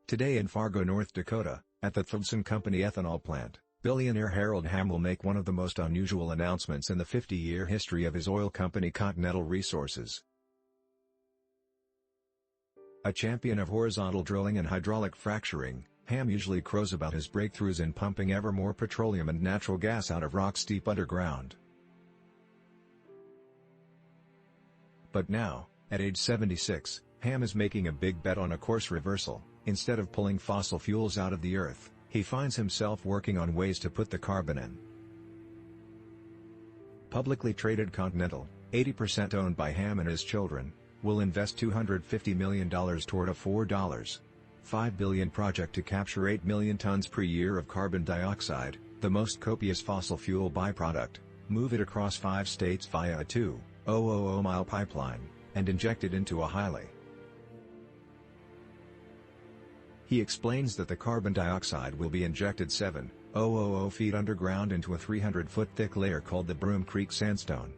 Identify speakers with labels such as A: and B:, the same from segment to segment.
A: Today in Fargo, North Dakota, at the Tharaldson Company ethanol plant, billionaire Harold Hamm will make one of the most unusual announcements in the 50-year history of his oil company Continental Resources. A champion of horizontal drilling and hydraulic fracturing, Hamm usually crows about his breakthroughs in pumping ever more petroleum and natural gas out of rocks deep underground. But now, at age 76, Hamm is making a big bet on a course reversal. Instead of pulling fossil fuels out of the earth, he finds himself working on ways to put the carbon in. Publicly traded Continental, 80% owned by Hamm and his children, will invest $250 million toward a $4.5 billion project to capture 8 million tons per year of carbon dioxide, the most copious fossil fuel byproduct, move it across 5 states via a 2,000-mile pipeline, and inject it into a highly. He explains that the carbon dioxide will be injected 7,000 feet underground into a 300-foot thick layer called the Broom Creek sandstone.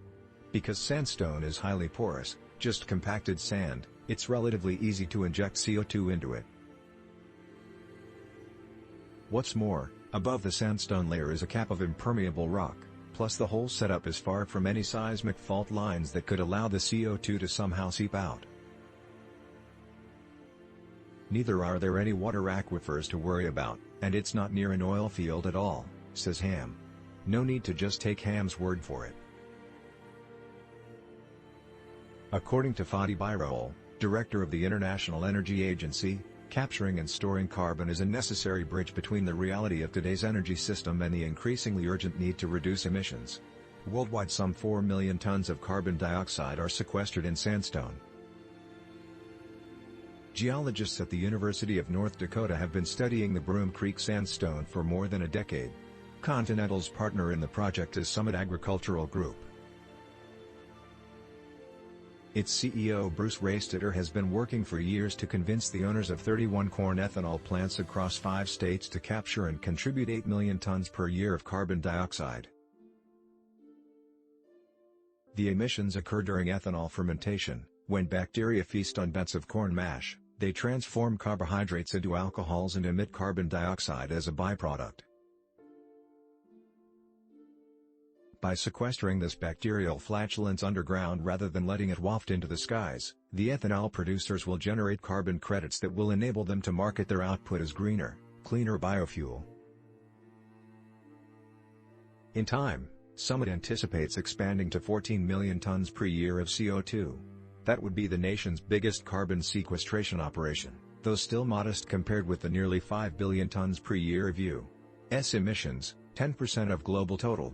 A: Because sandstone is highly porous, just compacted sand, it's relatively easy to inject CO2 into it. What's more, above the sandstone layer is a cap of impermeable rock, plus the whole setup is far from any seismic fault lines that could allow the CO2 to somehow seep out. Neither are there any water aquifers to worry about, and it's not near an oil field at all, says Hamm. No need to just take Hamm's word for it. According to Fatih Birol, director of the International Energy Agency, capturing and storing carbon is a necessary bridge between the reality of today's energy system and the increasingly urgent need to reduce emissions. Worldwide, some 4 million tons of carbon dioxide are sequestered in sandstone. Geologists at the University of North Dakota have been studying the Broom Creek sandstone for more than a decade. Continental's partner in the project is Summit Agricultural Group. Its CEO Bruce Rastetter has been working for years to convince the owners of 31 corn ethanol plants across 5 states to capture and contribute 8 million tons per year of carbon dioxide. The emissions occur during ethanol fermentation, when bacteria feast on beds of corn mash. They transform carbohydrates into alcohols and emit carbon dioxide as a byproduct. By sequestering this bacterial flatulence underground rather than letting it waft into the skies, the ethanol producers will generate carbon credits that will enable them to market their output as greener, cleaner biofuel. In time, Summit anticipates expanding to 14 million tons per year of CO2. That would be the nation's biggest carbon sequestration operation, though still modest compared with the nearly 5 billion tons per year of U.S. emissions, 10% of global total.